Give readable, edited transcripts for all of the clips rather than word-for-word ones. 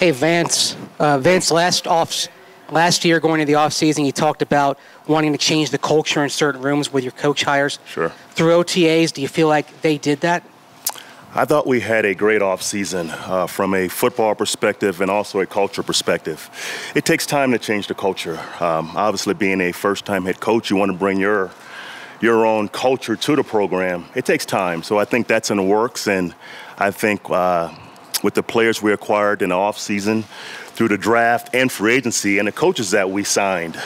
Hey, Vance, last year going into the offseason, you talked about wanting to change the culture in certain rooms with your coach hires. Sure. Through OTAs, do you feel like they did that? I thought we had a great offseason from a football perspective and also a culture perspective. It takes time to change the culture. Obviously, being a first-time head coach, you want to bring your own culture to the program. It takes time, so I think that's in the works, and I think with the players we acquired in the offseason, through the draft and free agency, and the coaches that we signed,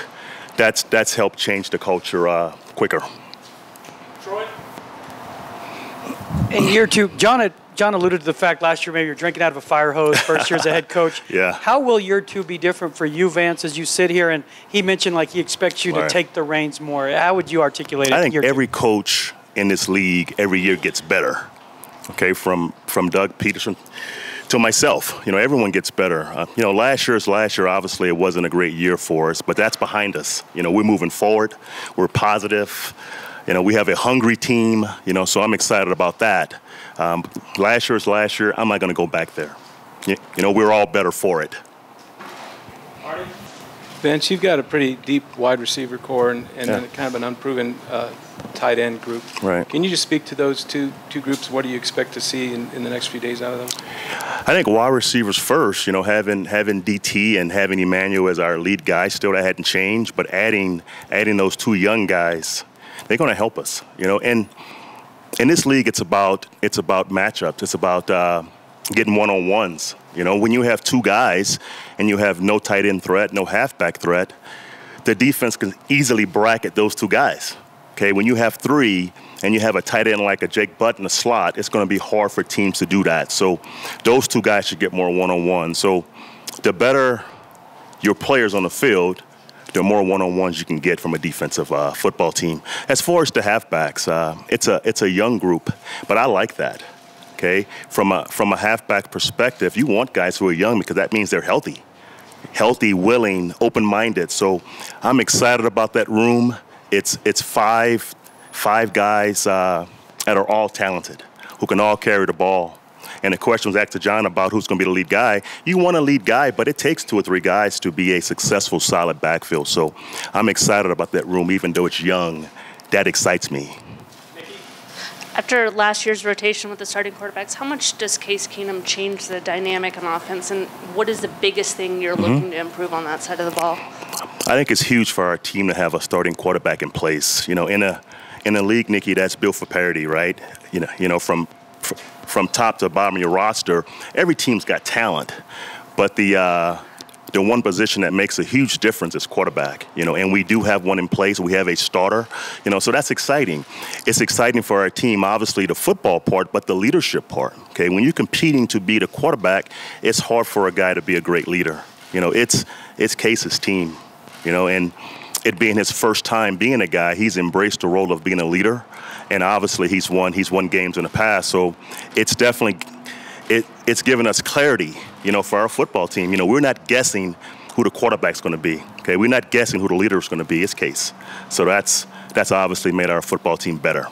that's helped change the culture quicker. Troy? In year two, John alluded to the fact last year maybe you're drinking out of a fire hose, first year as a head coach. Yeah. How will year two be different for you, Vance, as you sit here? And he mentioned like he expects you to Right. take the reins more. How would you articulate it? I think every coach in this league every year gets better. Okay, from Doug Peterson to myself, everyone gets better. Last year, obviously it wasn't a great year for us, but that's behind us. We're moving forward. We're positive. We have a hungry team, so I'm excited about that. Last year. I'm not going to go back there. We're all better for it. Vince, you've got a pretty deep wide receiver core and then kind of an unproven tight end group. Right. Can you just speak to those two groups? What do you expect to see in the next few days out of them? I think wide receivers first, having DT and having Emmanuel as our lead guy, still that hadn't changed, but adding those two young guys, they're going to help us. And in this league, it's about matchups. It's about getting one-on-ones. When you have two guys and you have no tight end threat, no halfback threat, the defense can easily bracket those two guys. Okay, when you have three and you have a tight end like a Jake Butt in the slot, it's going to be hard for teams to do that. So those two guys should get more one-on-one. So the better your players on the field, the more one-on-ones you can get from a defensive football team. As far as the halfbacks, it's a young group, but I like that. Okay, from a halfback perspective, you want guys who are young because that means they're healthy, willing, open-minded. So I'm excited about that room. It's five guys that are all talented, who can all carry the ball. And the question was asked to John about who's going to be the lead guy. You want a lead guy, but it takes 2 or 3 guys to be a successful, solid backfield. So I'm excited about that room, even though it's young. That excites me. After last year's rotation with the starting quarterbacks, how much does Case Keenum change the dynamic on offense, and what is the biggest thing you're looking to improve on that side of the ball? I think it's huge for our team to have a starting quarterback in place. In a league, Nikki, that's built for parity, right? From top to bottom of your roster, every team's got talent, but the one position that makes a huge difference is quarterback, and we do have one in place. We have a starter, so that's exciting. It's exciting for our team, obviously the football part, but the leadership part, okay? When you're competing to be the quarterback, it's hard for a guy to be a great leader. It's Case's team, and it being his first time being a guy, he's embraced the role of being a leader, and obviously he's won games in the past, so it's definitely it's given us clarity, for our football team. We're not guessing who the quarterback's going to be. Okay, we're not guessing who the leader is going to be. It's Case. So that's obviously made our football team better.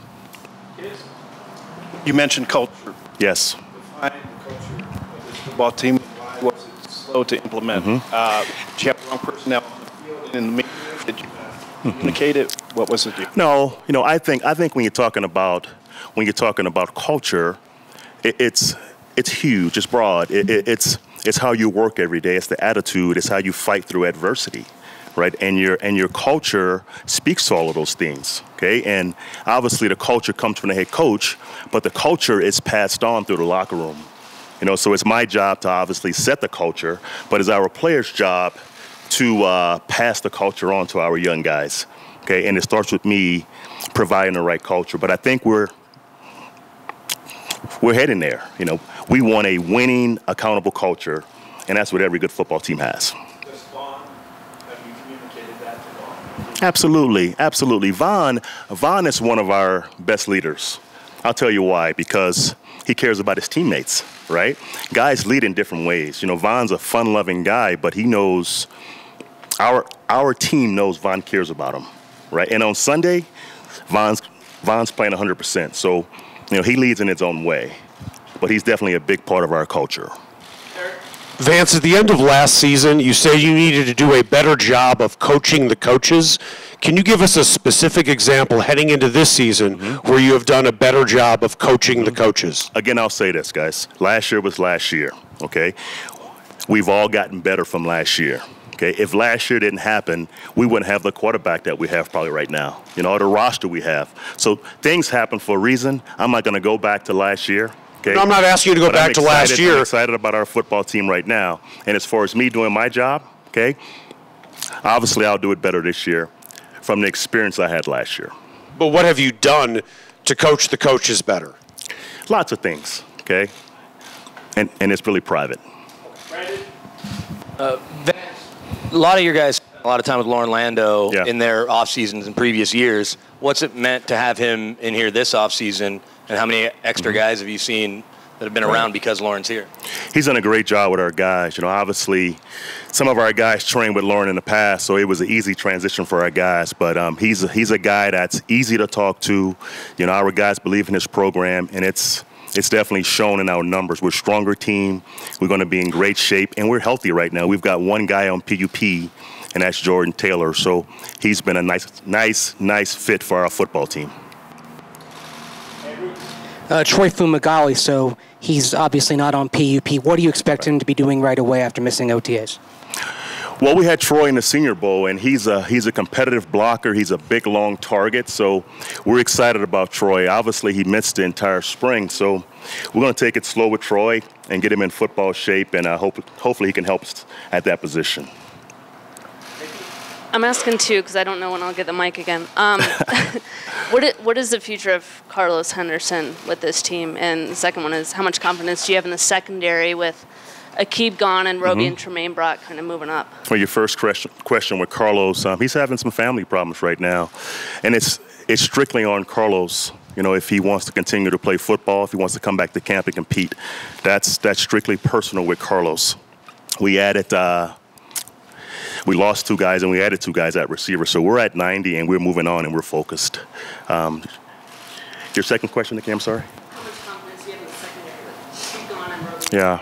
You mentioned culture. Yes. Defining the culture of this football team. Why was it slow to implement? Did you have the wrong personnel on the field and in the media? Did you communicate it? What was it? No, I think when you're talking about culture, it's huge. It's broad. It's how you work every day. It's the attitude. It's how you fight through adversity, right? And your culture speaks to all of those things. Okay, and obviously the culture comes from the head coach, but the culture is passed on through the locker room. So it's my job to obviously set the culture, but it's our players' job to pass the culture on to our young guys. Okay, and it starts with me providing the right culture. But I think we're heading there. We want a winning, accountable culture, and that's what every good football team has. Does Vaughn, have you communicated that to Vaughn? Absolutely. Vaughn is one of our best leaders. I'll tell you why, because he cares about his teammates, right? Guys lead in different ways. Vaughn's a fun-loving guy, but he knows our team knows Vaughn cares about him, right? And on Sunday, Vaughn's playing 100%. So, he leads in his own way, but he's definitely a big part of our culture. Vance, at the end of last season, you said you needed to do a better job of coaching the coaches. Can you give us a specific example heading into this season where you have done a better job of coaching the coaches? Again, I'll say this, guys. Last year was last year, okay? We've all gotten better from last year. Okay, if last year didn't happen, we wouldn't have the quarterback that we have probably right now, or the roster we have. So things happen for a reason. I'm not going to go back to last year. Okay? No, I'm not asking you to go back to last year. I'm excited about our football team right now. And as far as me doing my job, okay, obviously I'll do it better this year from the experience I had last year. But what have you done to coach the coaches better? Lots of things, okay? And it's really private. A lot of your guys spent a lot of time with Lauren Lando in their off seasons in previous years. What's it meant to have him in here this off season, and how many extra guys have you seen that have been around because Lauren's here? He's done a great job with our guys. Obviously, some of our guys trained with Lauren in the past, so it was an easy transition for our guys. But he's a guy that's easy to talk to. Our guys believe in his program, and it's definitely shown in our numbers. We're a stronger team. We're going to be in great shape, and we're healthy right now. We've got one guy on PUP, and that's Jordan Taylor. So he's been a nice fit for our football team. Troy Fumagalli, so he's obviously not on PUP. What do you expect him to be doing right away after missing OTAs? Well, we had Troy in the Senior Bowl, and he's a competitive blocker. He's a big, long target, so we're excited about Troy. Obviously, he missed the entire spring, so we're going to take it slow with Troy and get him in football shape, and hopefully he can help us at that position. I'm asking too because I don't know when I'll get the mic again. What is the future of Carlos Henderson with this team? And the second one is, how much confidence do you have in the secondary with Aqib gone and Roby and Tremaine Brock kind of moving up? Well, your first question with Carlos, he's having some family problems right now, and it's strictly on Carlos. If he wants to continue to play football, if he wants to come back to camp and compete, that's strictly personal with Carlos. We lost 2 guys, and we added 2 guys at receiver. So we're at 90, and we're moving on, and we're focused. Your second question, Nikki, I'm sorry? How much confidence do you have in the secondary with Aqib gone and Roby? Yeah.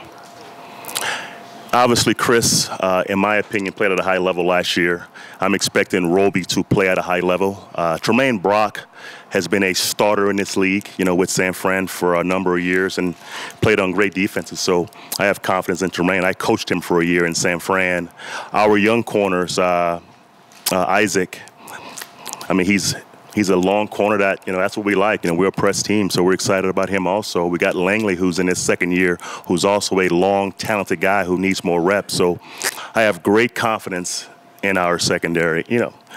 Obviously, Chris, in my opinion, played at a high level last year. I'm expecting Roby to play at a high level. Tremaine Brock has been a starter in this league, with San Fran for a number of years and played on great defenses. So I have confidence in Tremaine. I coached him for a year in San Fran. Our young corners, Isaac, he's a long corner that, that's what we like. We're a press team, so we're excited about him also. We got Langley, who's in his second year, who's also a long, talented guy who needs more reps. So I have great confidence in our secondary.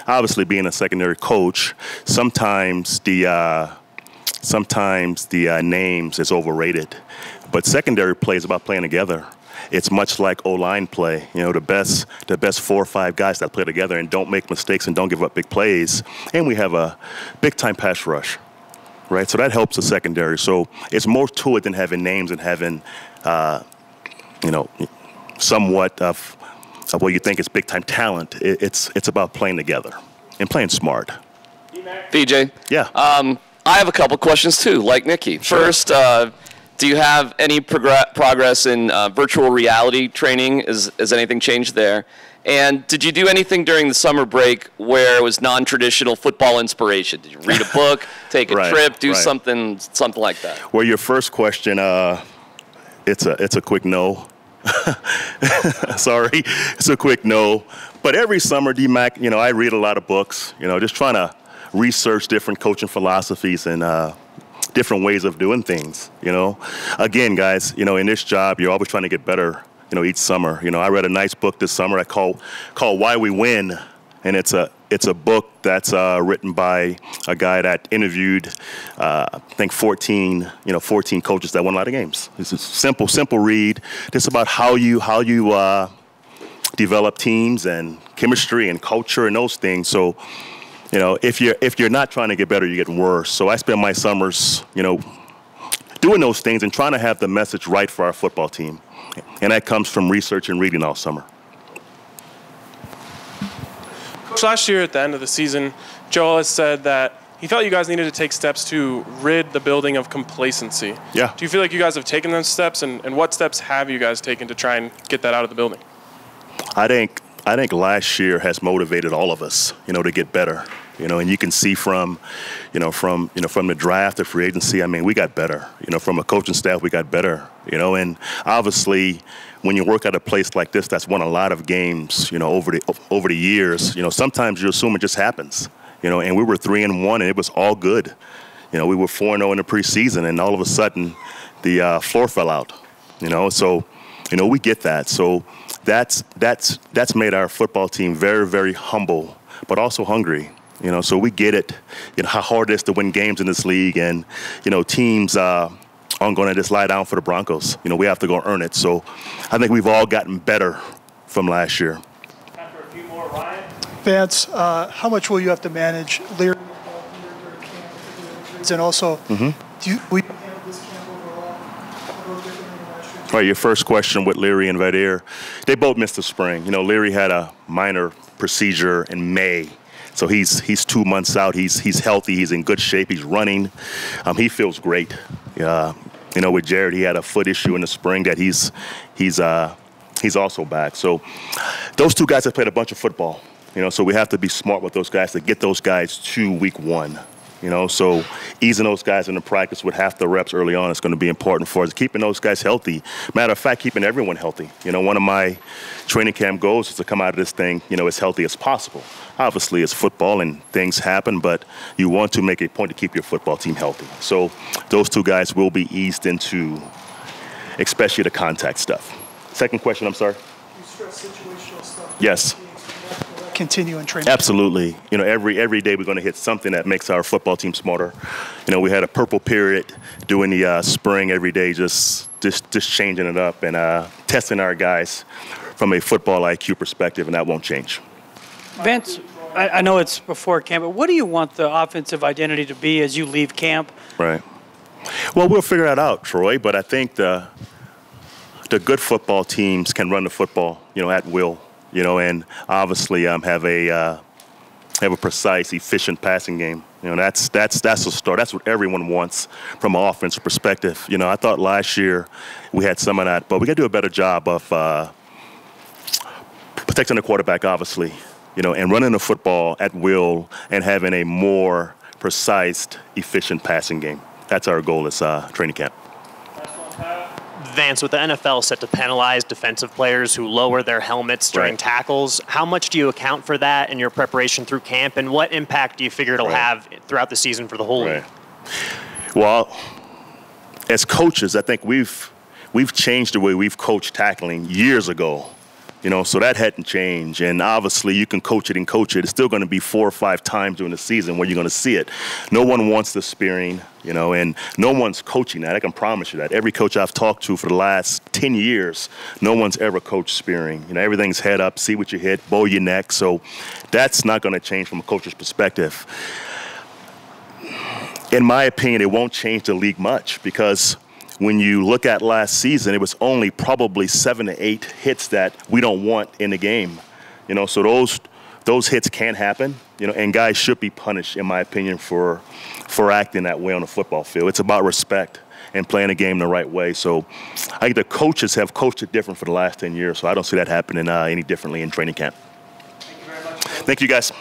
Obviously being a secondary coach, sometimes the names is overrated. But secondary play is about playing together. It's much like O-line play. The best 4 or 5 guys that play together and don't make mistakes and don't give up big plays. And we have a big-time pass rush, right? So that helps the secondary. So it's more to it than having names and having, somewhat of what you think is big-time talent. It's about playing together and playing smart. BJ? Yeah. I have a couple questions, too, like Nikki. Sure. First, do you have any progress in virtual reality training? Has anything changed there? And did you do anything during the summer break where it was non-traditional football inspiration? Did you read a book, take a trip, do something like that? Well, your first question, it's a quick no. Sorry, it's a quick no. But every summer, D-Mac, I read a lot of books, just trying to research different coaching philosophies and different ways of doing things, Again, guys, in this job, you're always trying to get better, each summer. I read a nice book this summer called Why We Win, and it's a book that's written by a guy that interviewed, I think 14 coaches that won a lot of games. It's a simple read. It's about how you develop teams and chemistry and culture and those things. So, if you're not trying to get better, you're getting worse. So I spend my summers, doing those things and trying to have the message right for our football team. And that comes from research and reading all summer. Coach, last year at the end of the season, Joel has said that he felt you guys needed to take steps to rid the building of complacency. Yeah. Do you feel like you guys have taken those steps, and what steps have you guys taken to try and get that out of the building? I think last year has motivated all of us, to get better. And you can see from the draft, the free agency, I mean, we got better. From a coaching staff, we got better. And obviously, when you work at a place like this that's won a lot of games, over the years, sometimes you assume it just happens. And we were 3-1, and it was all good. We were 4-0 in the preseason, and all of a sudden, the floor fell out. So, we get that. So that's made our football team very, very humble, but also hungry. So we get it. How hard it is to win games in this league, and teams aren't going to just lie down for the Broncos. We have to go earn it. So I think we've all gotten better from last year. Time for a few more, Ryan. Vance, how much will you have to manage Leary during camp, and also will you handle this camp overall a little differently than last year? All right, your first question with Leary and Vadir, they both missed the spring. Leary had a minor procedure in May. So he's 2 months out. He's healthy. He's in good shape. He's running. He feels great. With Jared, he had a foot issue in the spring that he's also back. So those two guys have played a bunch of football. So we have to be smart with those guys to get those guys to week 1. So easing those guys into practice with half the reps early on is going to be important for us. Keeping those guys healthy. Matter of fact, keeping everyone healthy. One of my training camp goals is to come out of this thing, as healthy as possible. Obviously, it's football and things happen, but you want to make a point to keep your football team healthy. So those two guys will be eased into, especially the contact stuff. Second question, I'm sorry? You stress situational stuff. Yes. Continue in training. Absolutely. Every day we're going to hit something that makes our football team smarter. We had a purple period during the spring every day, just changing it up and testing our guys from a football IQ perspective, and that won't change. Vance, I know it's before camp, but what do you want the offensive identity to be as you leave camp? Right. Well, we'll figure that out, Troy, but I think the good football teams can run the football, at will. And obviously have a precise, efficient passing game. That's a start. That's what everyone wants from an offensive perspective. I thought last year we had some of that, but we got to do a better job of protecting the quarterback, obviously, and running the football at will and having a more precise, efficient passing game. That's our goal as training camp. Vance, with the NFL set to penalize defensive players who lower their helmets during tackles, how much do you account for that in your preparation through camp, and what impact do you figure it'll have throughout the season for the whole league? Well, as coaches, I think we've changed the way we've coached tackling years ago. So that hadn't changed. And obviously, you can coach it and coach it. It's still going to be 4 or 5 times during the season where you're going to see it. No one wants the spearing, and no one's coaching that. I can promise you that. Every coach I've talked to for the last 10 years, no one's ever coached spearing. Everything's head up, see what you hit, bow your neck. So that's not going to change from a coach's perspective. In my opinion, it won't change the league much because when you look at last season, it was only probably 7 to 8 hits that we don't want in the game. So those hits can happen, and guys should be punished, in my opinion, for acting that way on the football field. It's about respect and playing the game the right way. So I think the coaches have coached it different for the last 10 years, so I don't see that happening any differently in training camp. Thank you very much. Thank you, guys.